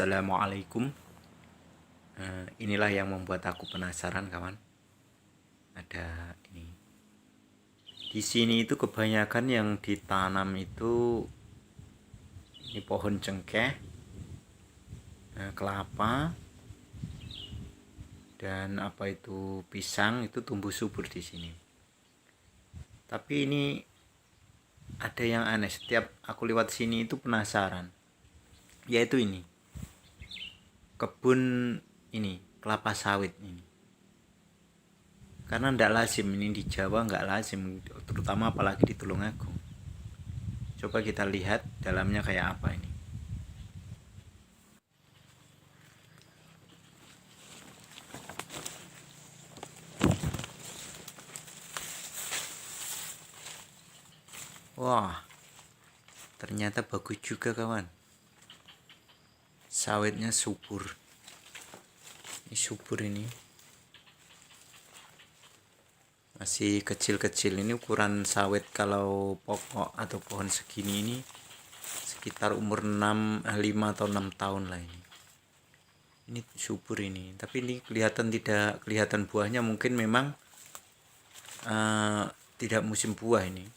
Assalamualaikum. Inilah yang membuat aku penasaran, kawan. Ada ini. Di sini itu kebanyakan yang ditanam itu ini pohon cengkeh, kelapa, dan apa itu pisang itu tumbuh subur di sini. Tapi ini ada yang aneh. Setiap aku lewat sini itu penasaran. Yaitu ini. Kebun ini kelapa sawit ini, karena ndak lazim ini di Jawa, nggak lazim, terutama apalagi di Tulungagung. Coba kita lihat dalamnya kayak apa ini. Wah, ternyata bagus juga, kawan. Sawitnya subur. Ini subur ini. Masih kecil-kecil. Ini ukuran sawit kalau pokok atau pohon segini ini sekitar umur 5 atau 6 tahun lah ini. Ini subur ini. Tapi ini tidak kelihatan buahnya, mungkin memang tidak musim buah ini.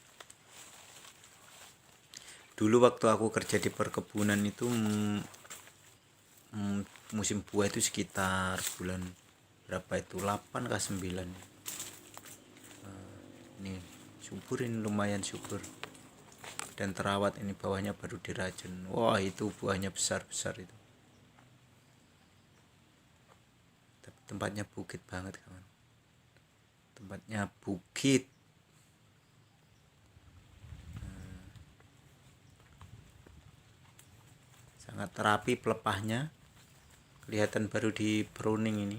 Dulu waktu aku kerja di perkebunan itu musim buah itu sekitar bulan berapa itu, 8 ke 9. Ini subur, ini lumayan subur dan terawat. Ini bawahnya baru dirajun. Wah, itu buahnya besar-besar itu. Tapi tempatnya bukit banget, kawan. Tempatnya bukit. Sangat rapi pelepahnya. Kelihatan baru di pruning ini.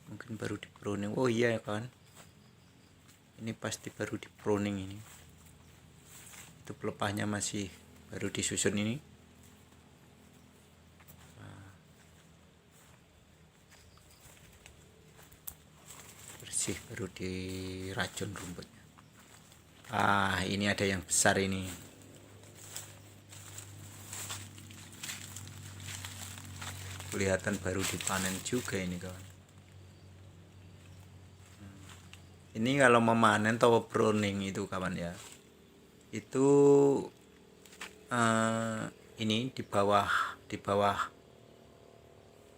Mungkin baru di pruning. Oh iya ya, kawan. Ini pasti baru di pruning ini. Itu pelepahnya masih baru disusun ini. Bersih, baru diracun rumputnya. Ini ada yang besar ini. Kelihatan baru dipanen juga ini, kawan. Ini kalau memanen atau pruning itu, kawan ya, itu ini di bawah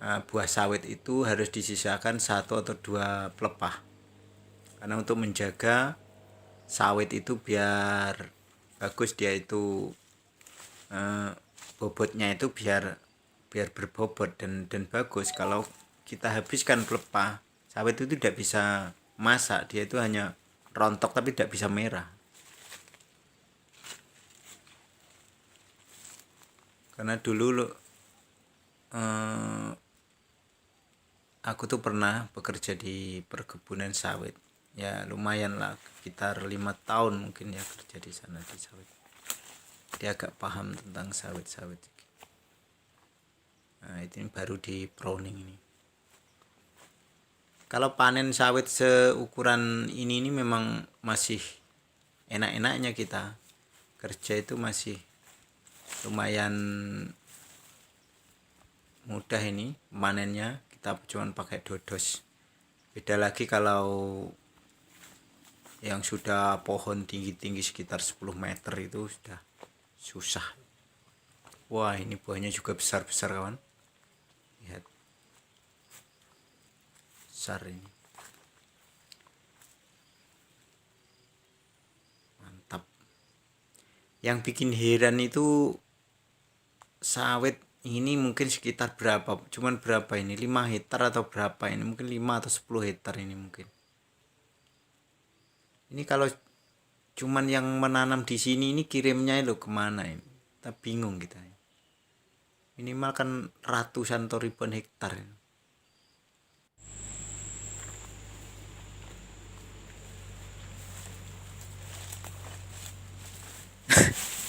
buah sawit itu harus disisakan 1 atau 2 pelepah, karena untuk menjaga sawit itu biar bagus, dia itu bobotnya itu biar berbobot dan bagus. Kalau kita habiskan pelepah, sawit itu tidak bisa masak, dia itu hanya rontok tapi tidak bisa merah. Karena dulu aku tuh pernah bekerja di perkebunan sawit. Ya lumayan lah, sekitar 5 tahun mungkin ya kerja di sana di sawit. Dia agak paham tentang sawit-sawit. Nah, ini baru di pruning ini. Kalau panen sawit seukuran ini memang masih enak-enaknya kita kerja, itu masih lumayan mudah ini panennya. Kita cuma pakai dodos. Beda lagi kalau yang sudah pohon tinggi-tinggi sekitar 10 meter itu sudah susah. Wah, ini buahnya juga besar-besar, kawan. Lihat, besar ini. Mantap. Yang bikin heran itu sawit ini mungkin sekitar berapa? Cuman berapa ini? 5 hektar atau berapa ini? Mungkin 5 atau 10 hektar ini mungkin. Ini kalau cuman yang menanam di sini, ini kirimnya lo kemana ini? Kita bingung kita. Minimal kan ratusan atau ribuan hektar.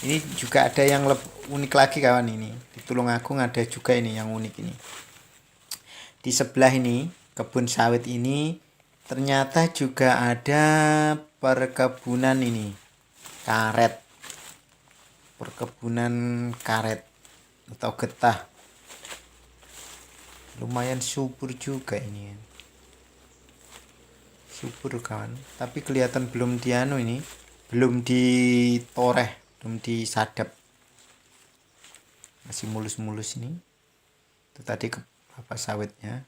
Ini juga ada yang unik lagi, kawan. Ini di Tulungagung ada juga ini yang unik ini. Di sebelah ini kebun sawit ini ternyata juga ada perkebunan ini karet. Perkebunan karet atau getah. lumayan subur juga ini, subur kan, tapi kelihatan belum dianu ini, belum ditoreh, belum disadap, masih mulus-mulus ini. Itu tadi kelapa sawitnya.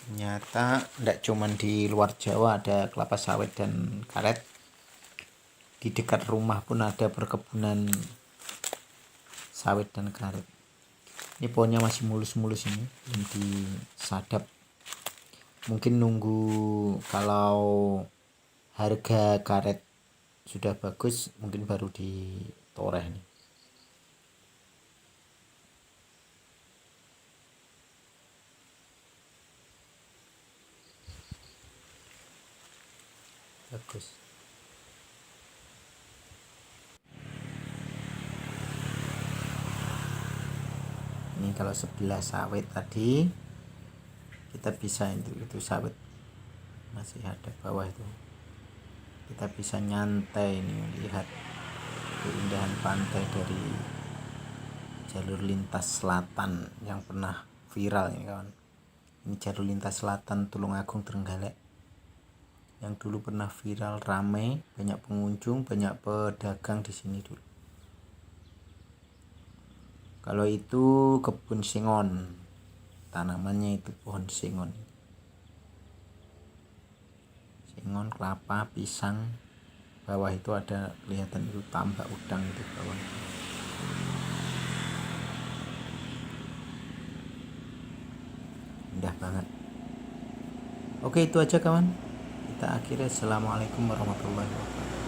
Ternyata tidak cuman di luar Jawa ada kelapa sawit dan karet, di dekat rumah pun ada perkebunan sawit dan karet. Ini pohonnya masih mulus-mulus ini, belum disadap. Mungkin nunggu kalau harga karet sudah bagus, mungkin baru ditoreh nih. Bagus. Ini kalau sebelah sawit tadi kita bisa itu sawit masih ada bawah itu, kita bisa nyantai ini, lihat keindahan pantai dari jalur lintas selatan yang pernah viral ini kawan. Ini jalur lintas selatan Tulungagung Trenggalek yang dulu pernah viral, ramai, banyak pengunjung, banyak pedagang di sini dulu. Kalau itu kebun singon, tanamannya itu pohon singon, kelapa, pisang. Bawah itu ada kelihatan itu tambak udang itu bawah. Indah banget. Oke, itu aja kawan. Kita akhiri. Assalamualaikum warahmatullahi wabarakatuh.